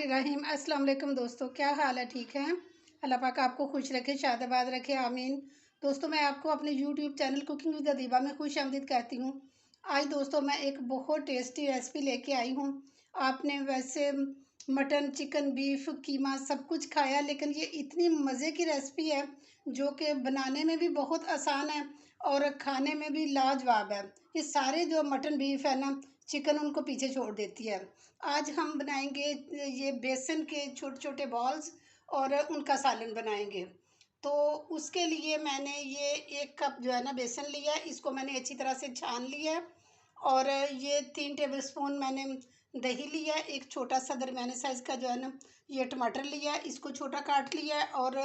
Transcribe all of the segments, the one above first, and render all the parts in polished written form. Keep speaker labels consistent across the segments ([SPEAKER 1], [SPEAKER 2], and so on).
[SPEAKER 1] बिस्मिल्लाहिर्रहमानिर्रहीम। अस्सलाम वालेकुम दोस्तों, क्या हाल है? ठीक है? अल्लाह पाक आपको खुश रखे, शादाबाद रखे, आमीन। दोस्तों, मैं आपको अपने YouTube channel cooking with Adiba में खुश आमदीद कहती हूँ। आज दोस्तों मैं एक बहुत टेस्टी रेसिपी लेके आई हूँ। आपने वैसे मटन, चिकन, बीफ, कीमा सब कुछ खाया, लेकिन ये इतनी मज़े की रेसिपी है जो कि बनाने में भी बहुत आसान है और खाने में भी लाजवाब है। ये सारे जो मटन, बीफ है ना, चिकन उनको पीछे छोड़ देती है। आज हम बनाएंगे ये बेसन के छोटे छोटे बॉल्स और उनका सालन बनाएंगे। तो उसके लिए मैंने ये 1 कप जो है ना बेसन लिया है, इसको मैंने अच्छी तरह से छान लिया है। और ये 3 टेबलस्पून मैंने दही लिया है। एक छोटा सा दरमियाने साइज़ का जो है ना ये टमाटर लिया है, इसको छोटा काट लिया है। और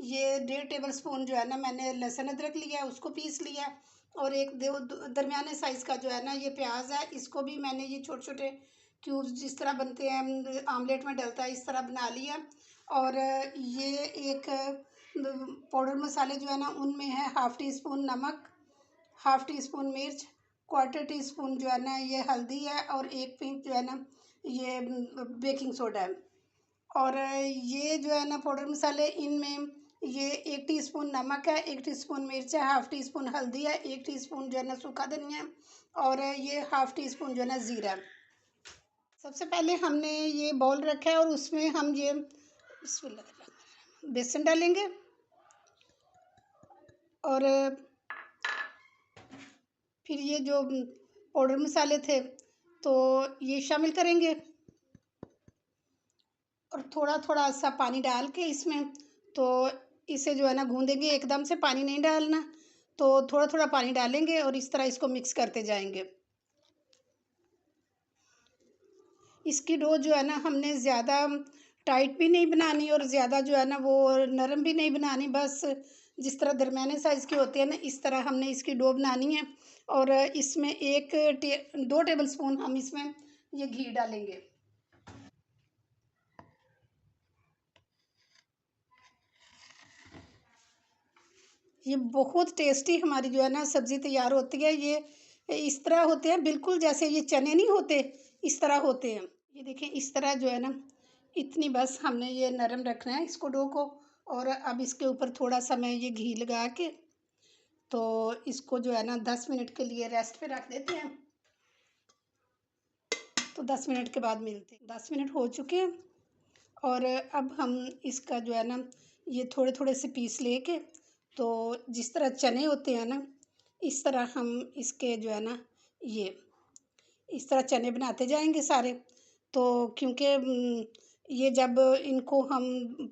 [SPEAKER 1] ये 1.5 टेबलस्पून जो है ना मैंने लहसुन अदरक लिया है, उसको पीस लिया है। और एक दो दरमियाने साइज़ का जो है ना ये प्याज है, इसको भी मैंने ये छोटे छोटे क्यूब्स जिस तरह बनते हैं आमलेट में डलता है इस तरह बना लिया। और ये एक पाउडर मसाले जो है ना उनमें है 1/2 टी स्पून नमक, 1/2 टी स्पून मिर्च, 1/4 टी स्पून जो है ना ये हल्दी है और 1 पिंच जो है ना ये बेकिंग सोडा है। और ये जो है ना पाउडर मसाले इनमें ये 1 टीस्पून नमक है, 1 टीस्पून मिर्च है, 1/2 टी स्पून हल्दी है, 1 टीस्पून जो है ना सूखा धनिया है और ये 1/2 टीस्पून जो है ना ज़ीरा है। सबसे पहले हमने ये बाउल रखा है और उसमें हम ये बिस्मिल्लाह बेसन डालेंगे और फिर ये जो पाउडर मसाले थे तो ये शामिल करेंगे और थोड़ा थोड़ा सा पानी डाल के इसमें तो इसे जो है ना गूँधेंगे। एकदम से पानी नहीं डालना, तो थोड़ा थोड़ा पानी डालेंगे और इस तरह इसको मिक्स करते जाएंगे। इसकी डो जो है ना हमने ज़्यादा टाइट भी नहीं बनानी और ज़्यादा जो है ना वो नरम भी नहीं बनानी, बस जिस तरह दरमियाने साइज़ की होती है ना इस तरह हमने इसकी डो बनानी है। और इसमें 2 टेबलस्पून हम इसमें ये घी डालेंगे। ये बहुत टेस्टी हमारी जो है ना सब्ज़ी तैयार होती है। ये इस तरह होते हैं बिल्कुल जैसे ये चने नहीं होते, इस तरह होते हैं। ये देखें इस तरह जो है ना इतनी बस हमने ये नरम रखना है इसको डो को। और अब इसके ऊपर थोड़ा सा मैं ये घी लगा के तो इसको जो है ना 10 मिनट के लिए रेस्ट पे रख देते हैं। तो 10 मिनट के बाद मिलते हैं। 10 मिनट हो चुके हैं और अब हम इसका जो है ना ये थोड़े थोड़े से पीस लेके तो जिस तरह चने होते हैं ना इस तरह हम इसके जो है ना ये इस तरह चने बनाते जाएंगे सारे। तो क्योंकि ये जब इनको हम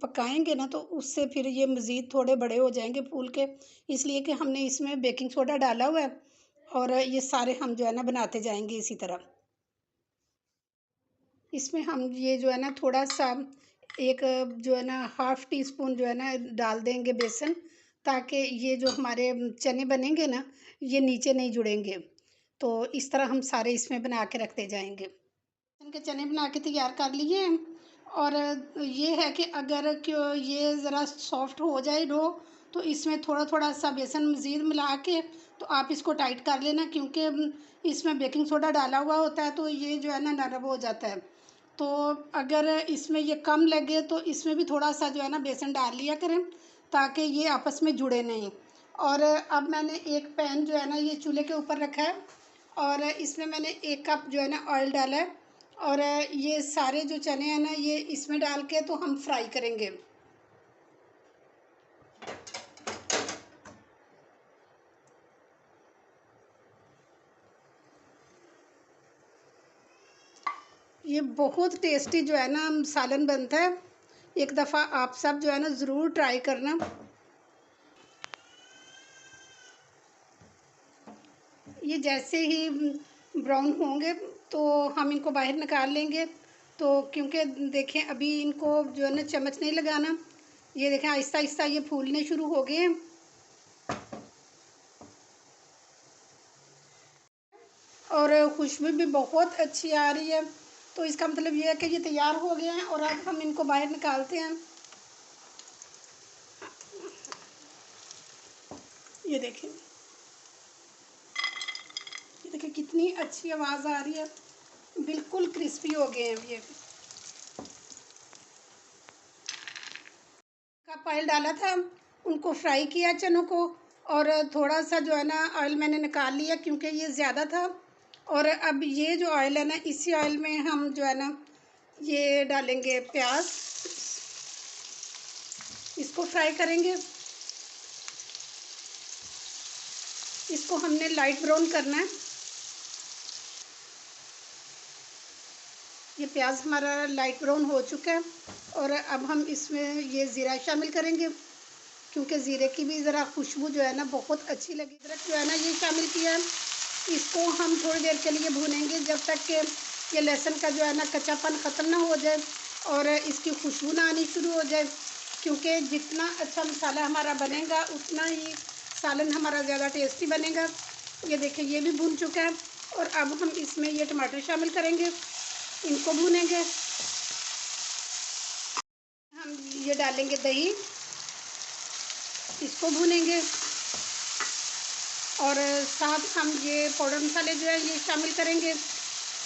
[SPEAKER 1] पकाएंगे ना तो उससे फिर ये मज़ीद थोड़े बड़े हो जाएंगे फूल के, इसलिए कि हमने इसमें बेकिंग सोडा डाला हुआ है। और ये सारे हम जो है ना बनाते जाएंगे इसी तरह। इसमें हम ये जो है ना थोड़ा सा एक जो है ना 1/2 टी स्पून जो है ना डाल देंगे बेसन, ताकि ये जो हमारे चने बनेंगे ना ये नीचे नहीं जुड़ेंगे। तो इस तरह हम सारे इसमें बना के रखते जाएंगे। बेसन के चने बना के तैयार कर लिए हैं। और ये है कि अगर क्यों ये ज़रा सॉफ्ट हो जाए डो तो इसमें थोड़ा थोड़ा सा बेसन मज़ीद मिला के तो आप इसको टाइट कर लेना, क्योंकि इसमें बेकिंग सोडा डाला हुआ होता है तो ये जो है ना नरम हो जाता है। तो अगर इसमें ये कम लगे तो इसमें भी थोड़ा सा जो है ना बेसन डाल लिया करें ताकि ये आपस में जुड़े नहीं। और अब मैंने एक पैन जो है ना ये चूल्हे के ऊपर रखा है और इसमें मैंने 1 कप जो है ना ऑयल डाला है। और ये सारे जो चने हैं ना ये इसमें डाल के तो हम फ्राई करेंगे। ये बहुत टेस्टी जो है ना सालन बनता है। एक दफ़ा आप सब जो है ना ज़रूर ट्राई करना। ये जैसे ही ब्राउन होंगे तो हम इनको बाहर निकाल लेंगे। तो क्योंकि देखें अभी इनको जो है ना चम्मच नहीं लगाना, ये देखें आहिस्ता आहिस्ता ये फूलने शुरू हो गए हैं। और खुशबू भी बहुत अच्छी आ रही है, तो इसका मतलब ये है कि ये तैयार हो गए हैं। और अब हम इनको बाहर निकालते हैं। ये देखें, ये देखिए कितनी अच्छी आवाज़ आ रही है, बिल्कुल क्रिस्पी हो गए हैं ये। ऑयल डाला था, उनको फ्राई किया चनों को, और थोड़ा सा जो है ना ऑयल मैंने निकाल लिया क्योंकि ये ज़्यादा था। और अब ये जो ऑयल है ना, इसी ऑयल में हम जो है ना ये डालेंगे प्याज, इसको फ्राई करेंगे। इसको हमने लाइट ब्राउन करना है। ये प्याज हमारा लाइट ब्राउन हो चुका है और अब हम इसमें ये ज़ीरा शामिल करेंगे क्योंकि ज़ीरे की भी ज़रा खुशबू जो है ना बहुत अच्छी लगी। अदरक जो है ना ये शामिल किया है। इसको हम थोड़ी देर के लिए भूनेंगे जब तक कि ये लहसुन का जो है ना कच्चापन ख़त्म ना हो जाए और इसकी खुशबू ना आनी शुरू हो जाए, क्योंकि जितना अच्छा मसाला हमारा बनेगा उतना ही सालन हमारा ज़्यादा टेस्टी बनेगा। ये देखिए ये भी भून चुका है और अब हम इसमें ये टमाटर शामिल करेंगे, इनको भूनेंगे। हम ये डालेंगे दही, इसको भूनेंगे और साथ हम ये पाउडर मसाले जो है ये शामिल करेंगे।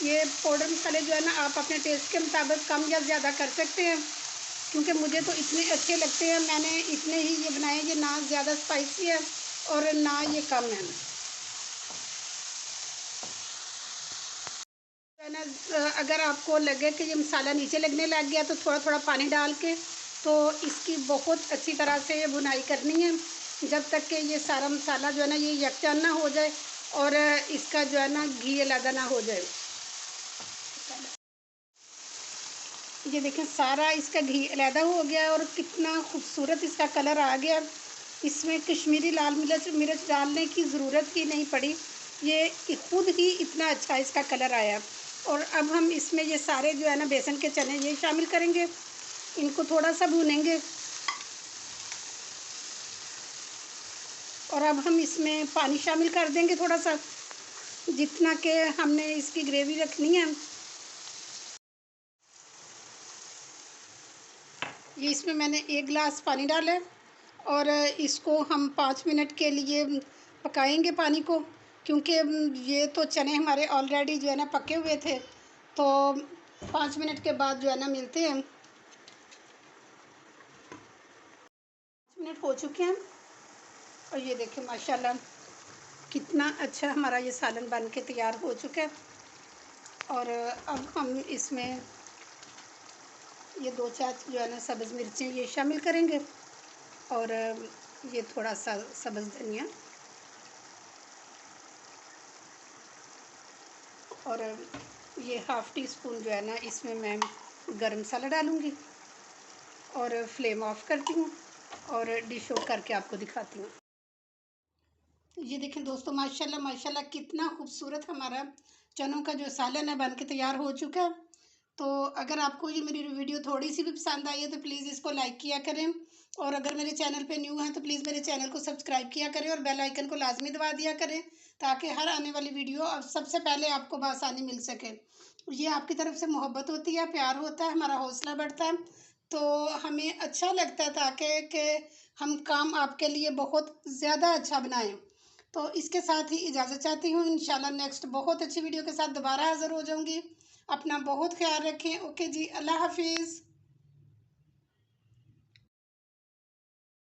[SPEAKER 1] ये पाउडर मसाले जो है ना आप अपने टेस्ट के मुताबिक कम या ज़्यादा कर सकते हैं, क्योंकि मुझे तो इतने अच्छे लगते हैं, मैंने इतने ही ये बनाए। ये ना ज़्यादा स्पाइसी है और ना ये कम है ना। अगर आपको लगे कि ये मसाला नीचे लगने लग गया तो थोड़ा थोड़ा पानी डाल के तो इसकी बहुत अच्छी तरह से ये भुनाई करनी है जब तक कि ये सारा मसाला जो है ना ये यकजान ना हो जाए और इसका जो है ना घी अलग ना हो जाए। ये देखें सारा इसका घी अलहदा हो गया और कितना खूबसूरत इसका कलर आ गया। इसमें कश्मीरी लाल मिर्च डालने की ज़रूरत ही नहीं पड़ी, ये खुद ही इतना अच्छा इसका कलर आया। और अब हम इसमें ये सारे जो है ना बेसन के चने ये शामिल करेंगे, इनको थोड़ा सा भूनेंगे और अब हम इसमें पानी शामिल कर देंगे थोड़ा सा, जितना कि हमने इसकी ग्रेवी रखनी है। ये इसमें मैंने 1 गिलास पानी डाला है और इसको हम 5 मिनट के लिए पकाएंगे पानी को, क्योंकि ये तो चने हमारे ऑलरेडी जो है ना पके हुए थे। तो 5 मिनट के बाद जो है ना मिलते हैं। 5 मिनट हो चुके हैं और ये देखें माशाल्लाह कितना अच्छा हमारा ये सालन बन के तैयार हो चुका है। और अब हम इसमें ये 2-4 जो है ना सब्ज़ मिर्चें ये शामिल करेंगे और ये थोड़ा सा सब्ज़ धनिया और ये हाफ़ टी स्पून जो है ना इसमें मैं गरम मसाला डालूँगी और फ्लेम ऑफ करती हूँ और डिश आउट करके आपको दिखाती हूँ। ये देखें दोस्तों माशाल्लाह माशाल्लाह कितना खूबसूरत हमारा चनों का जो सालन है बन के तैयार हो चुका है। तो अगर आपको ये मेरी वीडियो थोड़ी सी भी पसंद आई है तो प्लीज़ इसको लाइक किया करें और अगर मेरे चैनल पे न्यू हैं तो प्लीज़ मेरे चैनल को सब्सक्राइब किया करें और बेल आइकन को लाजमी दबा दिया करें ताकि हर आने वाली वीडियो अब सबसे पहले आपको बआसानी मिल सके। ये आपकी तरफ से मोहब्बत होती है, प्यार होता है, हमारा हौसला बढ़ता है, तो हमें अच्छा लगता है ताकि कि हम काम आपके लिए बहुत ज़्यादा अच्छा बनाएँ। तो इसके साथ ही इजाज़त चाहती हूँ। इंशाल्लाह नेक्स्ट बहुत अच्छी वीडियो के साथ दोबारा हाज़िर हो जाऊँगी। अपना बहुत ख्याल रखें। ओके जी, अल्लाह हाफिज़।